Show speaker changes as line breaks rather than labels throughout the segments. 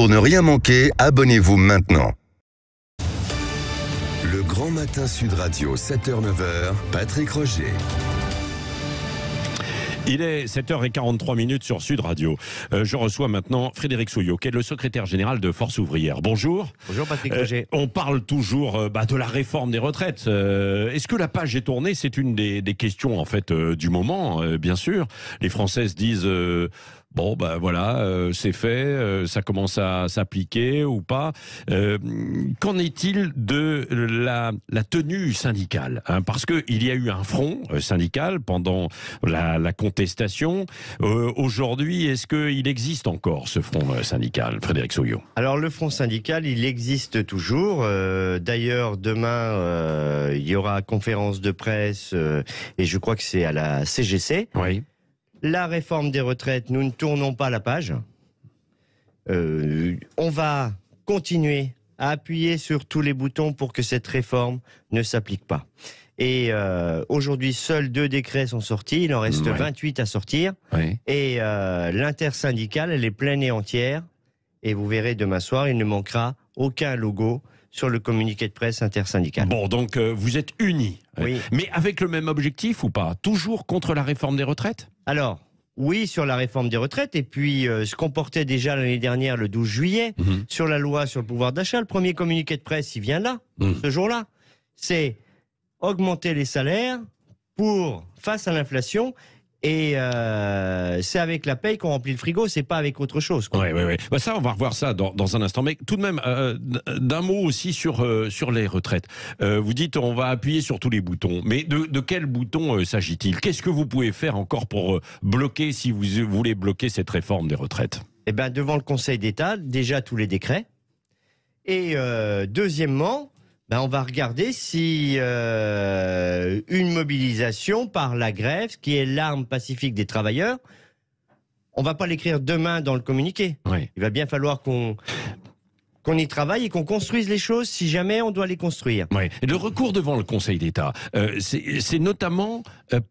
Pour ne rien manquer, abonnez-vous maintenant. Le Grand Matin Sud Radio, 7h-9h, Patrick Roger.
Il est 7h43 sur Sud Radio. Je reçois maintenant Frédéric Souillot, qui est le secrétaire général de Force Ouvrière. Bonjour.
Bonjour Patrick Roger.
On parle toujours de la réforme des retraites. Est-ce que la page est tournée? C'est une des questions en fait du moment, bien sûr. Les Français se disent... Bon, ben voilà, c'est fait, ça commence à s'appliquer ou pas. Qu'en est-il de la tenue syndicale, hein? Parce qu'il y a eu un front syndical pendant la contestation. Aujourd'hui, est-ce qu'il existe encore ce front syndical, Frédéric Souillot?
Alors le front syndical, il existe toujours. D'ailleurs, demain, il y aura conférence de presse et je crois que c'est à la CGC.
Oui.
La réforme des retraites, nous ne tournons pas la page. On va continuer à appuyer sur tous les boutons pour que cette réforme ne s'applique pas. Et aujourd'hui, seuls 2 décrets sont sortis. Il en reste 28 à sortir.
Oui.
Et l'intersyndicale, elle est pleine et entière. Et vous verrez demain soir, il ne manquera aucun logo sur le communiqué de presse intersyndical.
Bon, donc vous êtes unis.
Oui.
Mais avec le même objectif ou pas? Toujours contre la réforme des retraites?
Alors, oui, sur la réforme des retraites, et puis ce qu'on portait déjà l'année dernière, le 12 juillet, sur la loi sur le pouvoir d'achat, le premier communiqué de presse, il vient là, ce jour-là. C'est augmenter les salaires face à l'inflation, et c'est avec la paye qu'on remplit le frigo, c'est pas avec autre chose.
Oui. Bah ça, on va revoir ça dans un instant. Mais tout de même, d'un mot aussi sur les retraites. Vous dites on va appuyer sur tous les boutons. Mais de quel bouton s'agit-il? Qu'est-ce que vous pouvez faire encore pour bloquer, si vous voulez bloquer cette réforme des retraites?
Eh bien, devant le Conseil d'État, déjà tous les décrets. Et deuxièmement, on va regarder si une mobilisation par la grève, qui est l'arme pacifique des travailleurs, on va pas l'écrire demain dans le communiqué.
Oui.
Il va bien falloir qu'on y travaille et qu'on construise les choses si jamais on doit les construire.
Oui. Et le recours devant le Conseil d'État, c'est notamment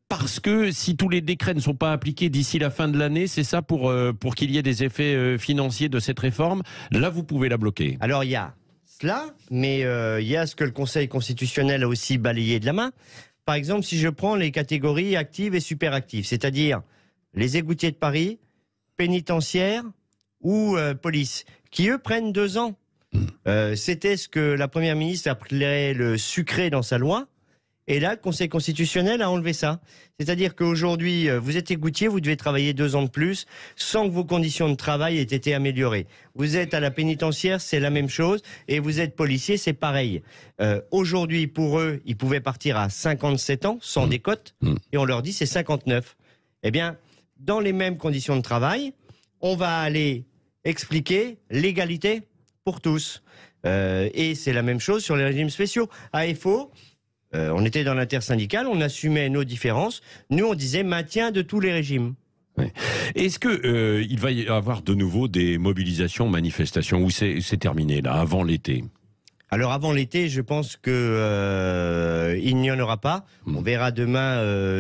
parce que si tous les décrets ne sont pas appliqués d'ici la fin de l'année, c'est ça pour qu'il y ait des effets financiers de cette réforme, là vous pouvez la bloquer.
Alors il y a cela, mais il y a ce que le Conseil constitutionnel a aussi balayé de la main. Par exemple, si je prends les catégories actives et superactives, c'est-à-dire les égoutiers de Paris, pénitentiaires ou police, qui eux prennent 2 ans. C'était ce que la Première ministre appelait le sucré dans sa loi. Et là, le Conseil constitutionnel a enlevé ça. C'est-à-dire qu'aujourd'hui, vous êtes égoutier, vous devez travailler 2 ans de plus sans que vos conditions de travail aient été améliorées. Vous êtes à la pénitentiaire, c'est la même chose. Et vous êtes policier, c'est pareil. Aujourd'hui, pour eux, ils pouvaient partir à 57 ans, sans décote. Et on leur dit c'est 59. Eh bien, dans les mêmes conditions de travail, on va aller expliquer l'égalité pour tous. Et c'est la même chose sur les régimes spéciaux. AFO... on était dans l'intersyndicale, on assumait nos différences. Nous, on disait maintien de tous les régimes.
Oui. Est-ce que il va y avoir de nouveau des mobilisations, manifestations, ou c'est terminé là, avant l'été?
Alors avant l'été, je pense que il n'y en aura pas. On verra demain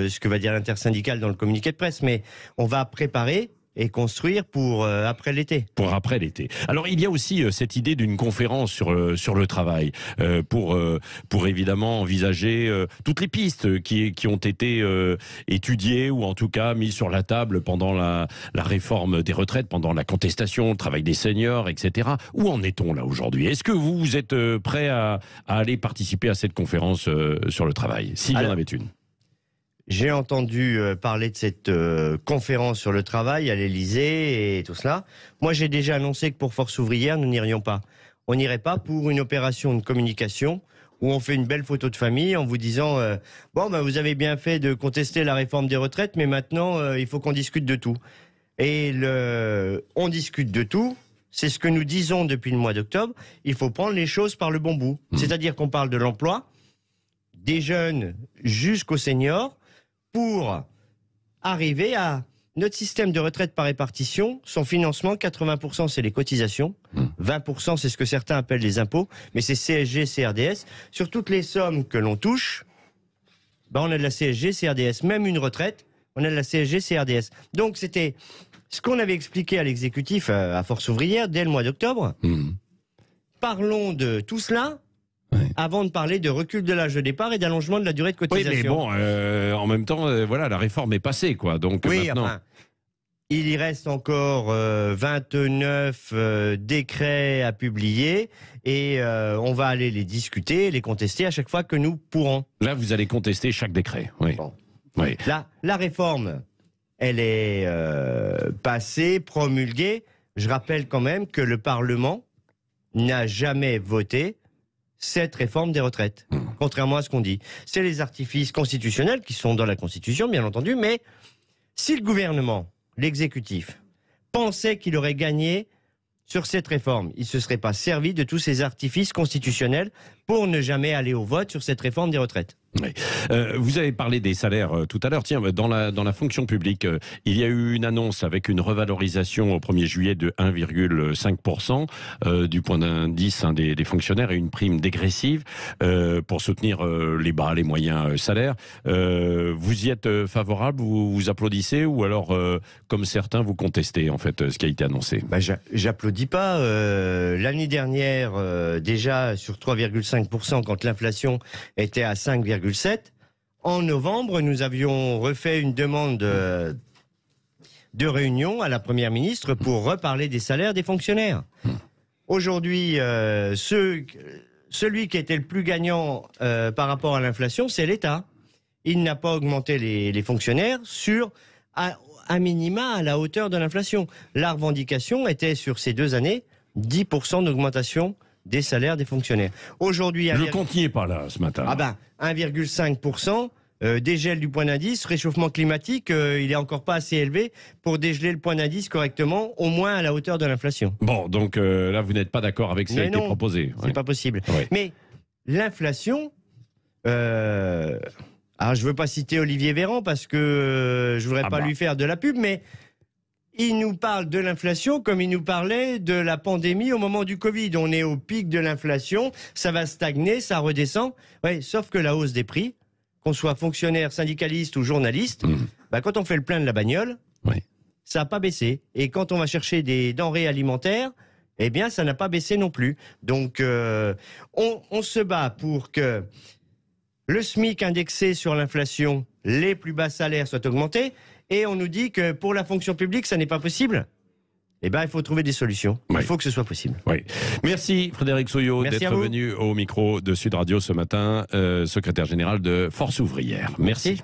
ce que va dire l'intersyndicale dans le communiqué de presse, mais on va préparer et construire pour après l'été.
Pour après l'été. Alors il y a aussi cette idée d'une conférence sur le travail pour évidemment envisager toutes les pistes qui ont été étudiées ou en tout cas mises sur la table pendant la réforme des retraites, pendant la contestation, le travail des seniors, etc. Où en est-on là aujourd'hui? Est-ce que vous êtes prêt à aller participer à cette conférence sur le travail, s'il y en avait une?
J'ai entendu parler de cette conférence sur le travail à l'Élysée et tout cela. Moi, j'ai déjà annoncé que pour Force Ouvrière, nous n'irions pas. On n'irait pas pour une opération de communication où on fait une belle photo de famille en vous disant vous avez bien fait de contester la réforme des retraites, mais maintenant, il faut qu'on discute de tout. Et on discute de tout. C'est ce que nous disons depuis le mois d'octobre. Il faut prendre les choses par le bon bout. C'est-à-dire qu'on parle de l'emploi, des jeunes jusqu'aux seniors, pour arriver à notre système de retraite par répartition. Son financement, 80% c'est les cotisations, 20% c'est ce que certains appellent les impôts, mais c'est CSG, CRDS. Sur toutes les sommes que l'on touche, on a de la CSG, CRDS. Même une retraite, on a de la CSG, CRDS. Donc c'était ce qu'on avait expliqué à l'exécutif à Force ouvrière dès le mois d'octobre. Parlons de tout cela avant de parler de recul de l'âge de départ et d'allongement de la durée de cotisation.
Oui, mais bon, en même temps, voilà, la réforme est passée, quoi. Donc maintenant...
Enfin, il y reste encore 29 décrets à publier et on va aller les discuter, les contester à chaque fois que nous pourrons.
Là, vous allez contester chaque décret. Oui.
Bon.
Oui.
La réforme, elle est passée, promulguée. Je rappelle quand même que le Parlement n'a jamais voté cette réforme des retraites, contrairement à ce qu'on dit. C'est les artifices constitutionnels qui sont dans la Constitution, bien entendu, mais si le gouvernement, l'exécutif, pensait qu'il aurait gagné sur cette réforme, il ne se serait pas servi de tous ces artifices constitutionnels pour ne jamais aller au vote sur cette réforme des retraites.
Oui. Vous avez parlé des salaires tout à l'heure. Tiens, dans la fonction publique, il y a eu une annonce avec une revalorisation au 1er juillet de 1,5% du point d'indice des fonctionnaires et une prime dégressive pour soutenir les bas, les moyens salaires. Vous y êtes favorable, vous applaudissez ou alors, comme certains, vous contestez en fait ce qui a été annoncé?
J'applaudis pas. L'année dernière, déjà sur 3,5% quand l'inflation était à 5,7%. En novembre, nous avions refait une demande de réunion à la Première ministre pour reparler des salaires des fonctionnaires. Aujourd'hui, celui qui était le plus gagnant par rapport à l'inflation, c'est l'État. Il n'a pas augmenté les fonctionnaires à minima à la hauteur de l'inflation. La revendication était sur ces 2 années 10% d'augmentation des salaires des fonctionnaires. Aujourd'hui,
le compte n'y est pas là ce matin.
1,5%, dégel du point d'indice, réchauffement climatique, il est encore pas assez élevé pour dégeler le point d'indice correctement, au moins à la hauteur de l'inflation.
Bon, donc là, vous n'êtes pas d'accord avec ce qui a été proposé.
C'est pas possible.
Oui.
Mais l'inflation, alors je veux pas citer Olivier Véran parce que je voudrais pas lui faire de la pub, mais il nous parle de l'inflation comme il nous parlait de la pandémie au moment du Covid. On est au pic de l'inflation, ça va stagner, ça redescend. Ouais, sauf que la hausse des prix, qu'on soit fonctionnaire, syndicaliste ou journaliste, quand on fait le plein de la bagnole, ça n'a pas baissé. Et quand on va chercher des denrées alimentaires, eh bien, ça n'a pas baissé non plus. Donc, on se bat pour que le SMIC indexé sur l'inflation, les plus bas salaires soient augmentés. Et on nous dit que pour la fonction publique, ça n'est pas possible. Eh bien, il faut trouver des solutions. Il faut que ce soit possible.
Oui. Merci Frédéric Soyot d'être venu au micro de Sud Radio ce matin, secrétaire général de Force ouvrière. Merci.